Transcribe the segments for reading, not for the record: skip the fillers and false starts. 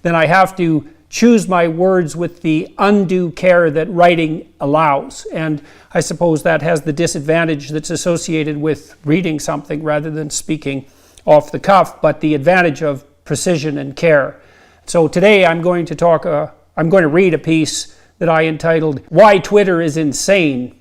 then I have to choose my words with the undue care that writing allows. And I suppose that has the disadvantage that's associated with reading something rather than speaking off the cuff, but the advantage of precision and care. So today I'm going to read a piece that I entitled, "Why Twitter is Insane."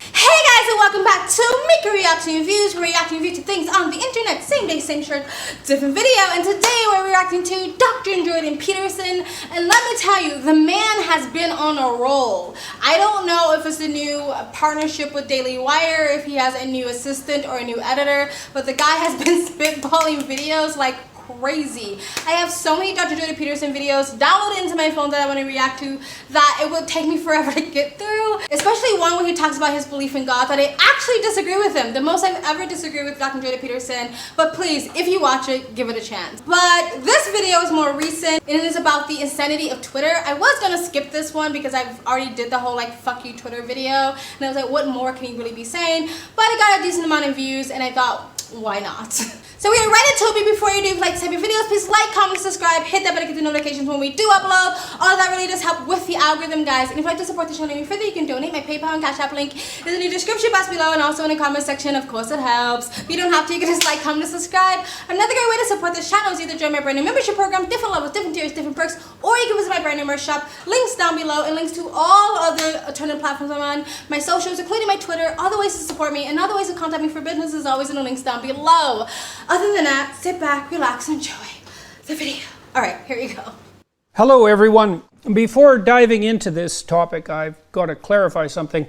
Hey guys, and welcome back to Make a Reaction Reviews. We're reacting to things on the internet, same day, same shirt, different video. And today we're reacting to Dr. Jordan Peterson. And let me tell you, the man has been on a roll. I don't know if it's a new partnership with Daily Wire, if he has a new assistant or a new editor, but the guy has been spitballing videos like crazy. I have so many Dr. Jordan Peterson videos downloaded into my phone that I want to react to that it would take me forever to get through. Especially one where he talks about his belief in God that I actually disagree with him. The most I've ever disagreed with Dr. Jordan Peterson. But please, if you watch it, give it a chance. But this video is more recent and it is about the insanity of Twitter. I was gonna skip this one because I've already did the whole like fuck you Twitter video. And I was like, what more can he really be saying? But it got a decent amount of views and I thought, why not? So we are right into it. Before you do, like type your videos, please like, comment, subscribe, hit that bell to get the notifications when we do upload. All of that really does help with the algorithm, guys. And if you'd like to support the channel any further, you can donate. My PayPal and Cash App link is in the description box below and also in the comment section. Of course, it helps. If you don't have to, you can just like, comment, and subscribe. Another great way to support this channel is either join my brand new membership program, different levels, different tiers, different perks, or you can visit my brand new merch shop. Links down below and links to all other alternative platforms I'm on, my socials, including my Twitter, all the ways to support me, and all the ways to contact me for business is always in the links down below. Other than that, sit back, relax, and enjoy the video. All right, here you go. Hello everyone. Before diving into this topic, I've got to clarify something.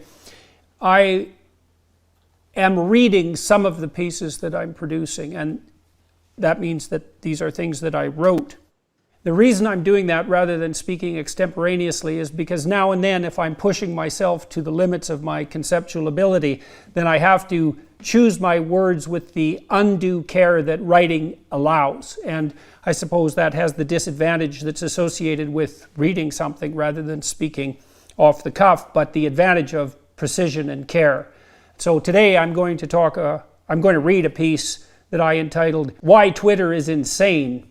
I am reading some of the pieces that I'm producing, and that means that these are things that I wrote. The reason I'm doing that rather than speaking extemporaneously is because now and then, if I'm pushing myself to the limits of my conceptual ability, then I have to choose my words with the undue care that writing allows. And I suppose that has the disadvantage that's associated with reading something rather than speaking off the cuff, but the advantage of precision and care. So today I'm going to read a piece that I entitled, "Why Twitter is Insane."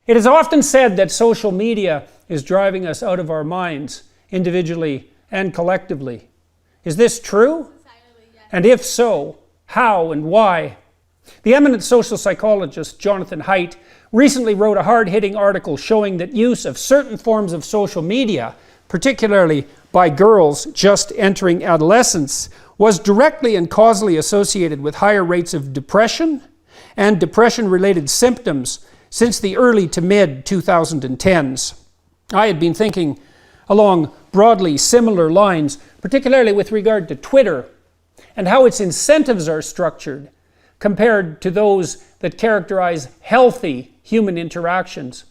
It is often said that social media is driving us out of our minds, individually and collectively. Is this true? And if so, how and why? The eminent social psychologist Jonathan Haidt recently wrote a hard-hitting article showing that use of certain forms of social media, particularly by girls just entering adolescence, was directly and causally associated with higher rates of depression and depression-related symptoms since the early to mid-2010s. I had been thinking along broadly similar lines, particularly with regard to Twitter and how its incentives are structured compared to those that characterize healthy human interactions.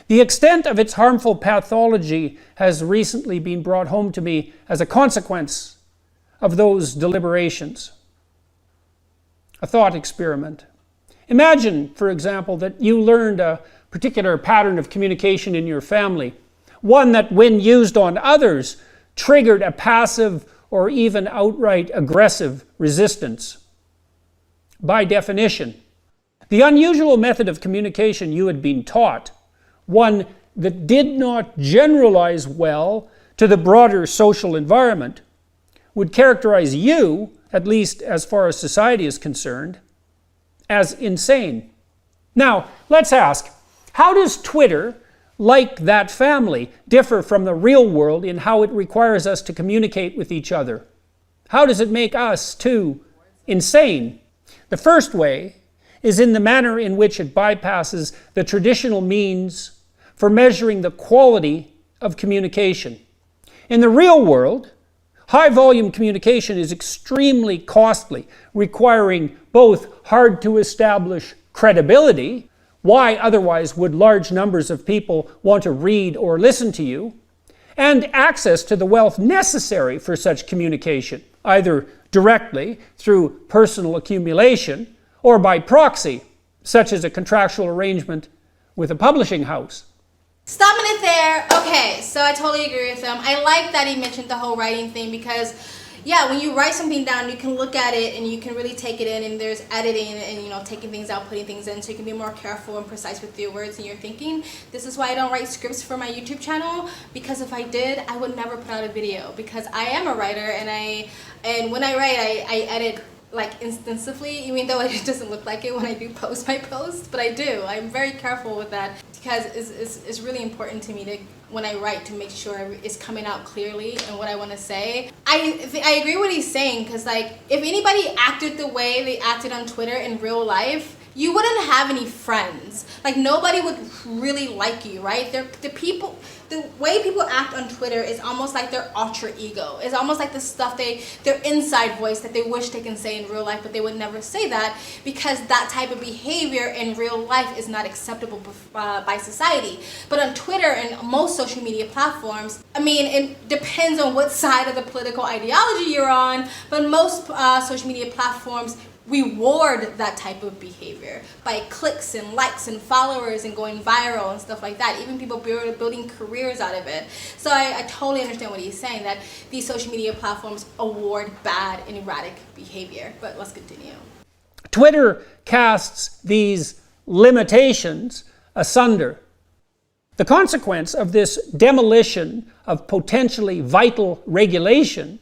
The extent of its harmful pathology has recently been brought home to me as a consequence of those deliberations. A thought experiment. Imagine, for example, that you learned a particular pattern of communication in your family, one that when used on others triggered a passive or even outright aggressive resistance. By definition, the unusual method of communication you had been taught, one that did not generalize well to the broader social environment, would characterize you, at least as far as society is concerned, as insane. Now, let's ask, how does Twitter, like that family, differ from the real world in how it requires us to communicate with each other? How does it make us, too, insane? The first way is in the manner in which it bypasses the traditional means for measuring the quality of communication. In the real world, high-volume communication is extremely costly, requiring both hard-to-establish credibility, why otherwise would large numbers of people want to read or listen to you, and access to the wealth necessary for such communication, either directly through personal accumulation or by proxy, such as a contractual arrangement with a publishing house. Stopping it there. Okay, so I totally agree with him. I like that he mentioned the whole writing thing because yeah, when you write something down, you can look at it and you can really take it in, and there's editing and, you know, taking things out, putting things in, so you can be more careful and precise with your words and your thinking. This is why I don't write scripts for my YouTube channel, because if I did, I would never put out a video, because I am a writer, and when I write, I edit like instinctively, even though it doesn't look like it when I do post my post, but I do. I'm very careful with that, because it's really important to me to, when I write, to make sure it's coming out clearly and what I want to say. I agree with what he's saying, because like, if anybody acted the way they acted on Twitter in real life, you wouldn't have any friends. Like, nobody would really like you, right? The way people act on Twitter is almost like their alter ego. It's almost like the stuff their inside voice that they wish they can say in real life, but they would never say that, because that type of behavior in real life is not acceptable by society. But on Twitter and most social media platforms, I mean, it depends on what side of the political ideology you're on, but most social media platforms reward that type of behavior by clicks and likes and followers and going viral and stuff like that. Even people building careers out of it. So I totally understand what he's saying, that these social media platforms award bad and erratic behavior. But let's continue. Twitter casts these limitations asunder. The consequence of this demolition of potentially vital regulation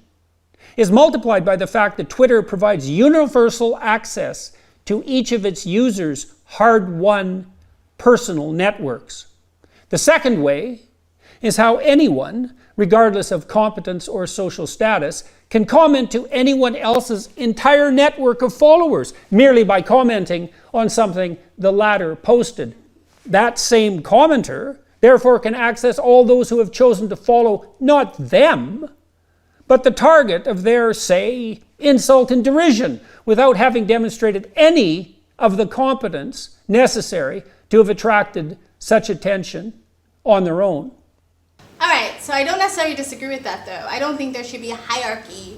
is multiplied by the fact that Twitter provides universal access to each of its users' hard-won personal networks. The second way is how anyone, regardless of competence or social status, can comment to anyone else's entire network of followers merely by commenting on something the latter posted. That same commenter, therefore, can access all those who have chosen to follow not them, but the target of their, say, insult and derision, without having demonstrated any of the competence necessary to have attracted such attention on their own. All right, so I don't necessarily disagree with that, though. I don't think there should be a hierarchy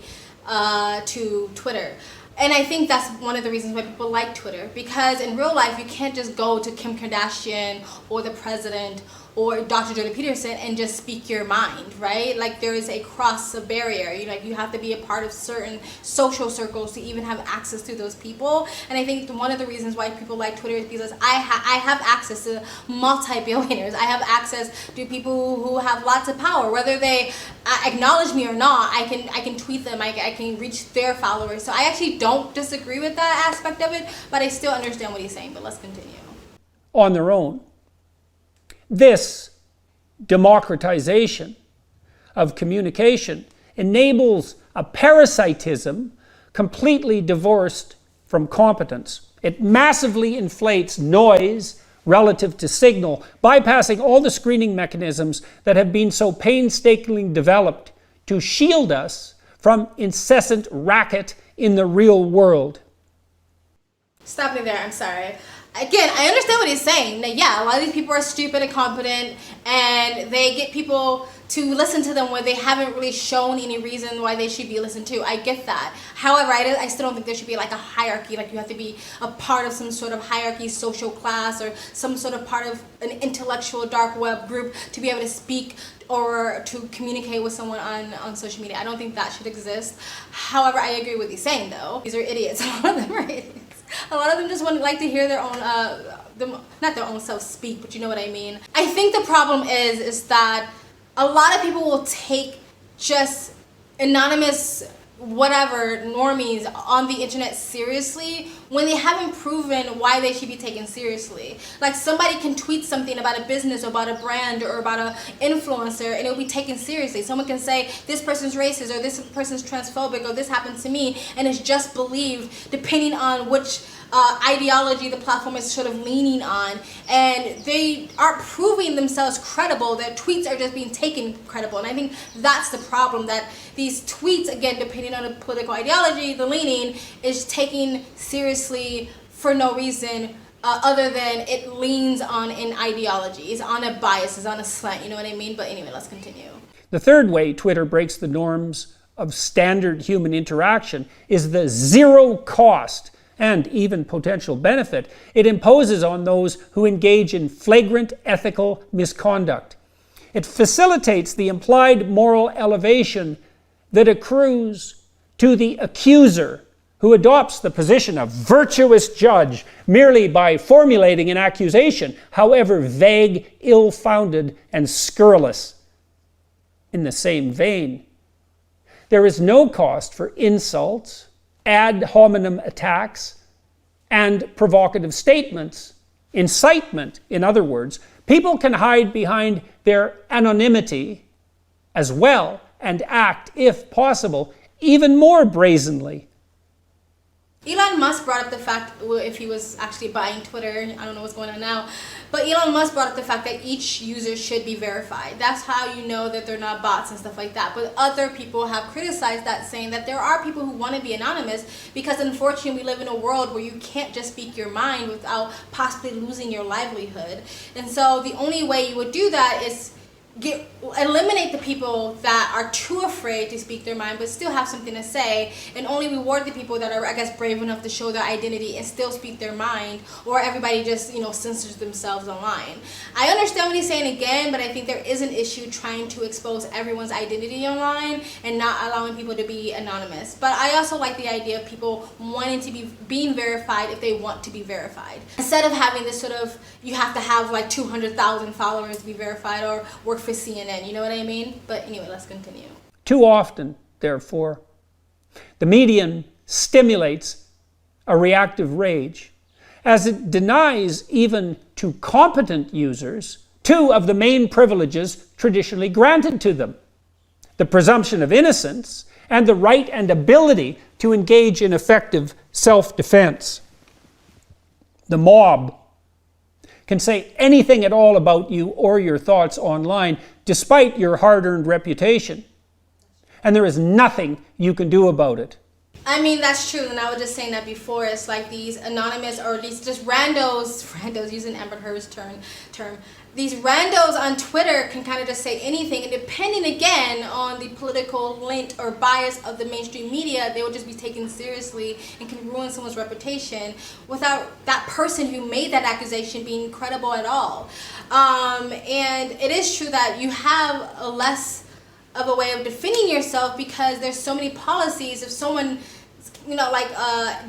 to Twitter. And I think that's one of the reasons why people like Twitter, because in real life, you can't just go to Kim Kardashian or the president or Dr. Jordan Peterson and just speak your mind, right? Like, there is a barrier. You have to be a part of certain social circles to even have access to those people. And I think one of the reasons why people like Twitter is because I have access to multi-billionaires. I have access to people who have lots of power. Whether they acknowledge me or not, I can tweet them. I can reach their followers. So I actually don't disagree with that aspect of it, but I still understand what he's saying. But let's continue. On their own. This democratization of communication enables a parasitism completely divorced from competence. It massively inflates noise relative to signal, bypassing all the screening mechanisms that have been so painstakingly developed to shield us from incessant racket in the real world. Stop me there, I'm sorry. Again, I understand what he's saying. That, yeah, a lot of these people are stupid and incompetent, and they get people to listen to them when they haven't really shown any reason why they should be listened to. I get that. However, I still don't think there should be like a hierarchy, like you have to be a part of some sort of hierarchy, social class, or some sort of part of an intellectual dark web group to be able to speak or to communicate with someone on social media. I don't think that should exist. However, I agree with what he's saying, though. These are idiots. A lot of them are idiots. A lot of them just want like to hear their own, not their own self speak, but you know what I mean. I think the problem is that a lot of people will take just anonymous whatever normies on the internet seriously when they haven't proven why they should be taken seriously. Like, somebody can tweet something about a business or about a brand or about an influencer and it'll be taken seriously. Someone can say this person's racist or this person's transphobic or this happened to me, and it's just believed depending on which ideology the platform is sort of leaning on, and they aren't proving themselves credible. Their tweets are just being taken credible, and I think that's the problem, that these tweets, again, depending on the political ideology, the leaning, is taken seriously for no reason other than it leans on an ideology. It's on a bias, it's on a slant, you know what I mean? But anyway, let's continue. The third way Twitter breaks the norms of standard human interaction is the zero cost and even potential benefit it imposes on those who engage in flagrant ethical misconduct. It facilitates the implied moral elevation that accrues to the accuser who adopts the position of virtuous judge merely by formulating an accusation, however vague, ill-founded, and scurrilous. In the same vein, there is no cost for insults, ad hominem attacks, and provocative statements. Incitement, in other words. People can hide behind their anonymity as well and act, if possible, even more brazenly. Elon Musk brought up the fact, if he was actually buying Twitter, I don't know what's going on now, but Elon Musk brought up the fact that each user should be verified. That's how you know that they're not bots and stuff like that. But other people have criticized that, saying that there are people who want to be anonymous because unfortunately we live in a world where you can't just speak your mind without possibly losing your livelihood. And so the only way you would do that is eliminate the people that are too afraid to speak their mind but still have something to say, and only reward the people that are, I guess, brave enough to show their identity and still speak their mind, or everybody just, censors themselves online. I understand what he's saying again, but I think there is an issue trying to expose everyone's identity online and not allowing people to be anonymous. But I also like the idea of people wanting to be being verified if they want to be verified, instead of having this sort of, you have to have like 200,000 followers to be verified or work for CNN, you know what I mean? But anyway, let's continue. Too often, therefore, the medium stimulates a reactive rage, as it denies even to competent users two of the main privileges traditionally granted to them: the presumption of innocence and the right and ability to engage in effective self-defense. The mob can say anything at all about you or your thoughts online, despite your hard-earned reputation. And there is nothing you can do about it. I mean, that's true, and I was just saying that before. It's like these anonymous, or these just randos using Amber Heard's term, these randos on Twitter can kind of just say anything, and depending again on the political lint or bias of the mainstream media, they will just be taken seriously and can ruin someone's reputation without that person who made that accusation being credible at all. And it is true that you have a less of a way of defending yourself because there's so many policies. If someone, like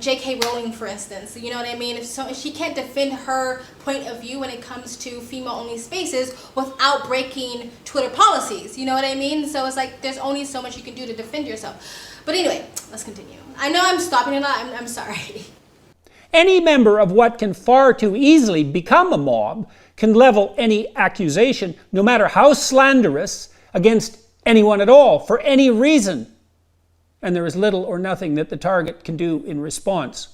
J.K. Rowling, for instance, you know what I mean? If she can't defend her point of view when it comes to female-only spaces without breaking Twitter policies, you know what I mean? So it's like there's only so much you can do to defend yourself. But anyway, let's continue. I know I'm stopping a lot. I'm sorry. Any member of what can far too easily become a mob can level any accusation, no matter how slanderous, against anyone at all, for any reason. And there is little or nothing that the target can do in response.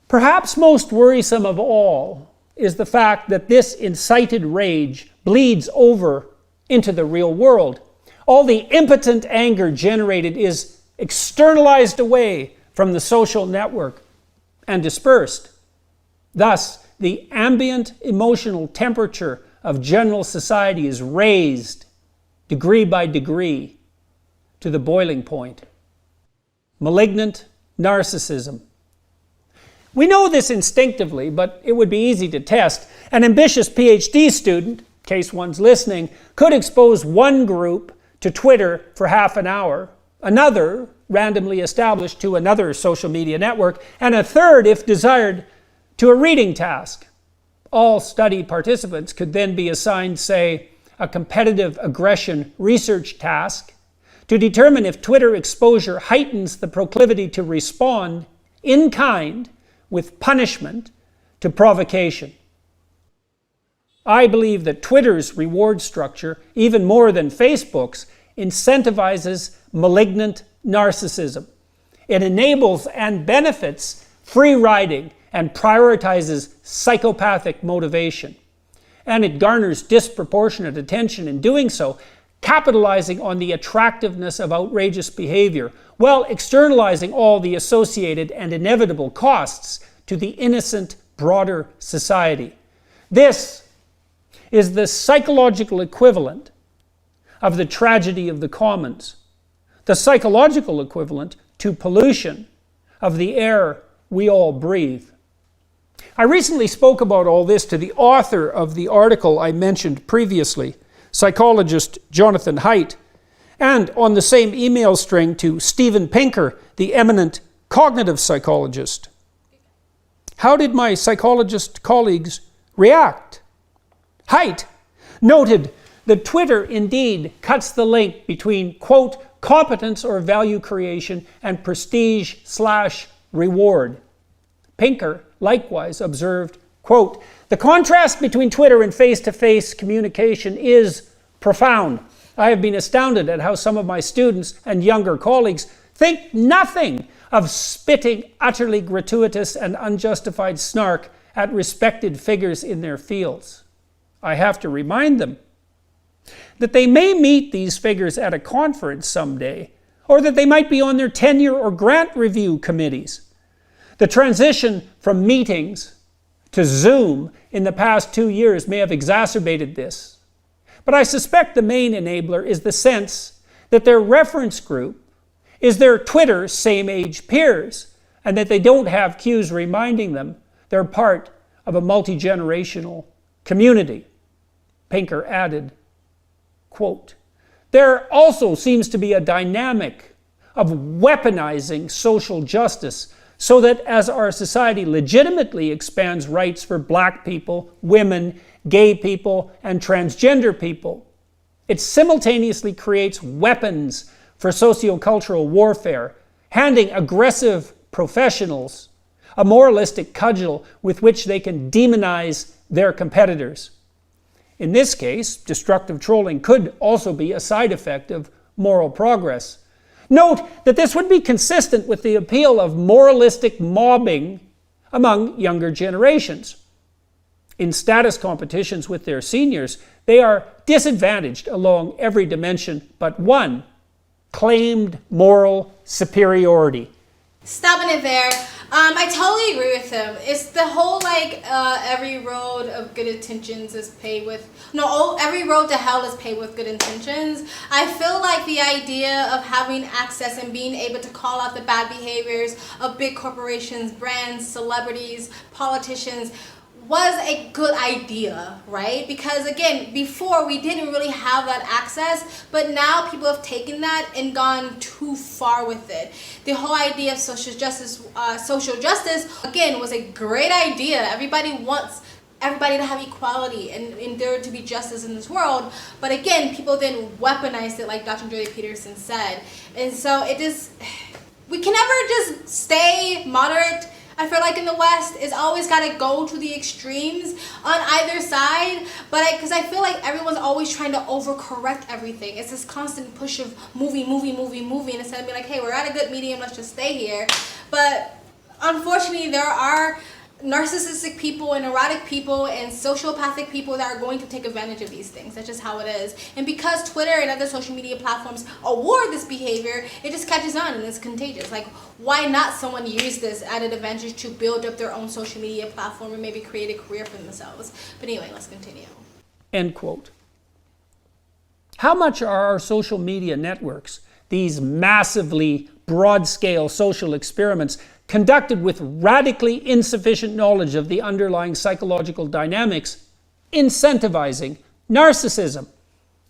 Perhaps most worrisome of all is the fact that this incited rage bleeds over into the real world. All the impotent anger generated is externalized away from the social network and dispersed. Thus, the ambient emotional temperature of general society is raised degree by degree to the boiling point. Malignant narcissism. We know this instinctively, but it would be easy to test. An ambitious PhD student, in case one's listening, could expose one group to Twitter for half an hour, another randomly established to another social media network, and a third, if desired, to a reading task. All study participants could then be assigned, say, a competitive aggression research task to determine if Twitter exposure heightens the proclivity to respond in kind with punishment to provocation. I believe that Twitter's reward structure, even more than Facebook's, incentivizes malignant narcissism. It enables and benefits free riding and prioritizes psychopathic motivation. And it garners disproportionate attention in doing so, capitalizing on the attractiveness of outrageous behavior, while externalizing all the associated and inevitable costs to the innocent, broader society. This is the psychological equivalent of the tragedy of the commons, the psychological equivalent to pollution of the air we all breathe. I recently spoke about all this to the author of the article I mentioned previously, psychologist Jonathan Haidt, And on the same email string to Steven Pinker, the eminent cognitive psychologist. How did my psychologist colleagues react? Haidt noted that Twitter indeed cuts the link between, quote, competence or value creation and prestige/reward. Pinker likewise observed, quote, the contrast between Twitter and face-to-face communication is profound. I have been astounded at how some of my students and younger colleagues think nothing of spitting utterly gratuitous and unjustified snark at respected figures in their fields. I have to remind them that they may meet these figures at a conference someday, or that they might be on their tenure or grant review committees. The transition from meetings to Zoom in the past 2 years may have exacerbated this. But I suspect the main enabler is the sense that their reference group is their Twitter same-age peers, and that they don't have cues reminding them they're part of a multi-generational community. Pinker added, quote, there also seems to be a dynamic of weaponizing social justice so that as our society legitimately expands rights for black people, women, gay people, and transgender people, it simultaneously creates weapons for sociocultural warfare, handing aggressive professionals a moralistic cudgel with which they can demonize their competitors. In this case, destructive trolling could also be a side effect of moral progress. Note that this would be consistent with the appeal of moralistic mobbing among younger generations. In status competitions with their seniors, they are disadvantaged along every dimension but one: claimed moral superiority. Stopping it there. I totally agree with him. It's the whole every road of good intentions is paved with every road to hell is paved with good intentions. I feel like the idea of having access and being able to call out the bad behaviors of big corporations, brands, celebrities, politicians was a good idea, right? Because again, before we didn't really have that access, but now people have taken that and gone too far with it. The whole idea of social justice again was a great idea. Everybody wants everybody to have equality and there to be justice in this world. But again, people then weaponized it, like Dr. Jordan Peterson said. And so we can never just stay moderate. I feel like in the West, it's always got to go to the extremes on either side. But because I feel like everyone's always trying to overcorrect everything. It's this constant push of moving. And instead of being like, hey, we're at a good medium, let's just stay here. But unfortunately, there are narcissistic people and neurotic people and sociopathic people that are going to take advantage of these things. That's just how it is. And because Twitter and other social media platforms award this behavior, it just catches on and it's contagious. Like, why not someone use this added advantage to build up their own social media platform and maybe create a career for themselves? But anyway, let's continue. End quote. How much are our social media networks, these massively broad-scale social experiments, conducted with radically insufficient knowledge of the underlying psychological dynamics, incentivizing narcissism,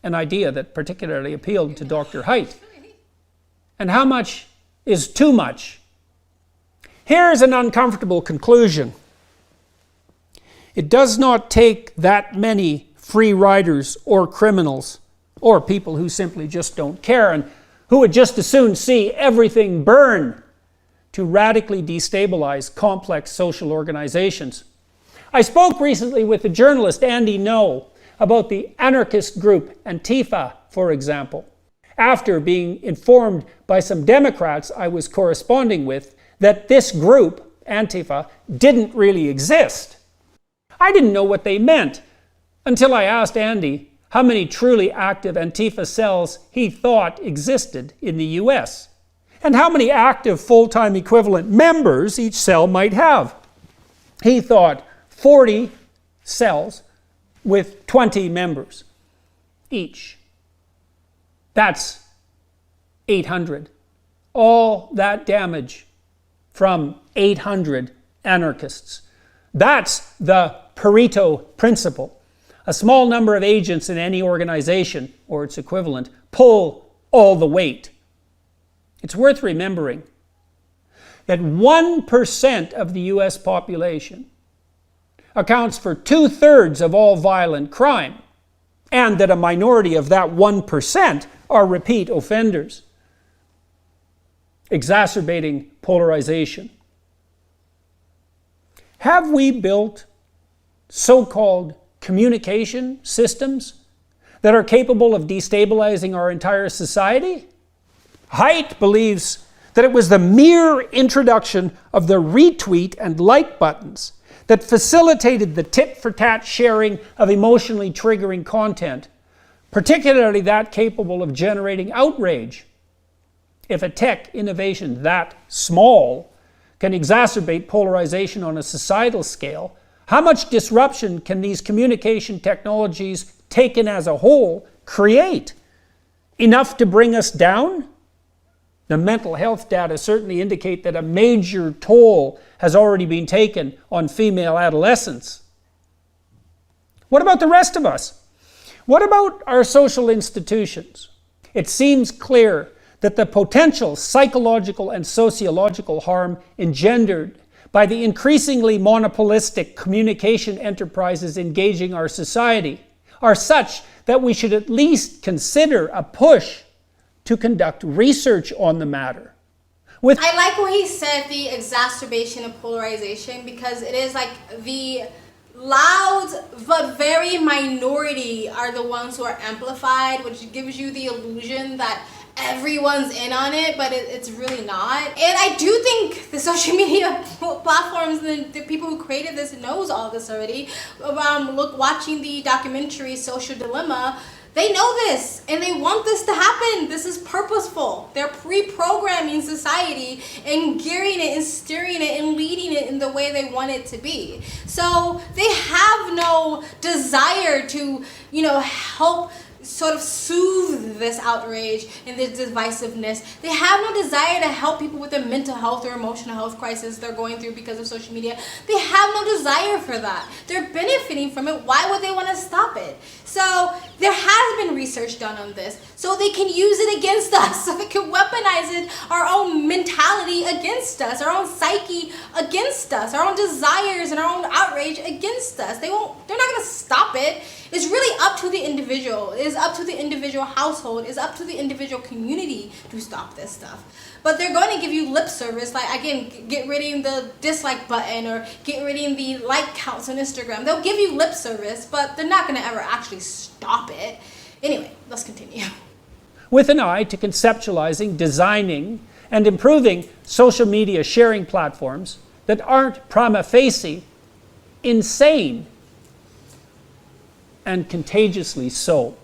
an idea that particularly appealed to Dr. Haidt? And how much is too much? Here's an uncomfortable conclusion. It does not take that many free riders or criminals or people who simply just don't care and who would just as soon see everything burn to radically destabilize complex social organizations. I spoke recently with the journalist Andy Ngo about the anarchist group Antifa, for example, after being informed by some Democrats I was corresponding with that this group, Antifa, didn't really exist. I didn't know what they meant until I asked Andy how many truly active Antifa cells he thought existed in the US, and how many active full-time equivalent members each cell might have. He thought 40 cells with 20 members each. That's 800. All that damage from 800 anarchists. That's the Pareto principle. A small number of agents in any organization, or its equivalent, pull all the weight. It's worth remembering that 1% of the US population accounts for 2/3 of all violent crime, and that a minority of that 1% are repeat offenders, exacerbating polarization. Have we built so-called communication systems that are capable of destabilizing our entire society? Haidt believes that it was the mere introduction of the retweet and like buttons that facilitated the tit-for-tat sharing of emotionally triggering content, particularly that capable of generating outrage. If a tech innovation that small can exacerbate polarization on a societal scale, how much disruption can these communication technologies, taken as a whole, create? Enough to bring us down? The mental health data certainly indicate that a major toll has already been taken on female adolescents. What about the rest of us? What about our social institutions? It seems clear that the potential psychological and sociological harm engendered by the increasingly monopolistic communication enterprises engaging our society are such that we should at least consider a push to conduct research on the matter. I like what he said, the exacerbation of polarization, because it is like the loud but very minority are the ones who are amplified, which gives you the illusion that everyone's in on it, but it's really not. And I do think the social media platforms and the people who created this knows all this already. Watching the documentary Social Dilemma, they know this and they want this to happen. This is purposeful. They're pre-programming society and gearing it and steering it and leading it in the way they want it to be. So they have no desire to, help sort of soothe this outrage and this divisiveness. They have no desire to help people with their mental health or emotional health crisis they're going through because of social media. They have no desire for that. They're benefiting from it. Why would they want to stop it? So there has been research done on this, so they can use it against us, so they can weaponize it, our own mentality against us, our own psyche against us, our own desires and our own outrage against us. They're not going to stop it. It's really up to the individual. It is up to the individual household. It's up to the individual community to stop this stuff. But they're going to give you lip service, like, again, get rid of the dislike button or get rid of the like counts on Instagram. They'll give you lip service, but they're not going to ever actually stop it. Anyway, let's continue. With an eye to conceptualizing, designing, and improving social media sharing platforms that aren't prima facie insane and contagiously so.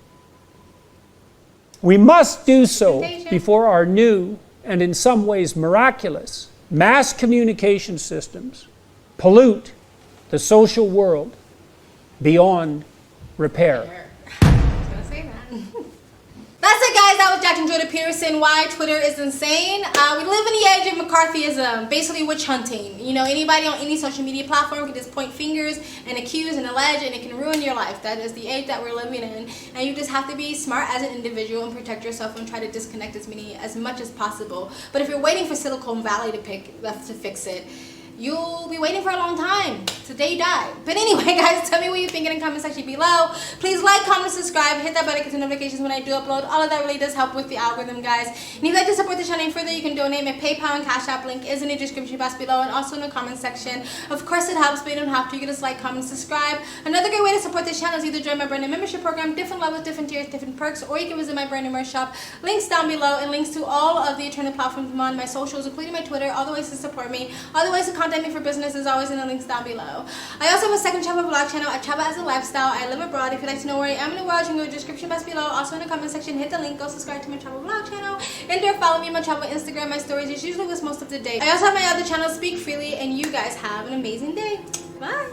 We must do so before our new and in some ways miraculous mass communication systems pollute the social world beyond repair. I was gonna say that. That's it, guys. That was Dr. Jordan Peterson. Why Twitter is insane. We live in the age of McCarthyism, basically witch hunting. Anybody on any social media platform can just point fingers and accuse and allege, and it can ruin your life. That is the age that we're living in, and you just have to be smart as an individual and protect yourself and try to disconnect as much as possible. But if you're waiting for Silicon Valley to fix it, you'll be waiting for a long time. Today die. But anyway, guys, tell me what you think in the comment section below. Please like, comment, subscribe, hit that bell to get notifications when I do upload. All of that really does help with the algorithm, guys. And if you'd like to support the channel further, you can donate. My PayPal and Cash App link is in the description box below and also in the comment section. Of course, it helps, but you don't have to. You can just like, comment, subscribe. Another great way to support this channel is either join my brand new membership program, different levels, different tiers, different perks, or you can visit my brand new merch shop. Links down below and links to all of the eternal platforms on my socials, including my Twitter, all the ways to support me, all the ways to contact me for business is always in the links down below. I also have a second travel vlog channel. I travel as a lifestyle. I live abroad. If you'd like to know where I am in the world, you can go to the description box below. Also in the comment section, hit the link. Go subscribe to my travel vlog channel. And there, follow me on my travel Instagram. My stories is usually what's most up to date. I also have my other channel, Speak Freely, and you guys have an amazing day. Bye.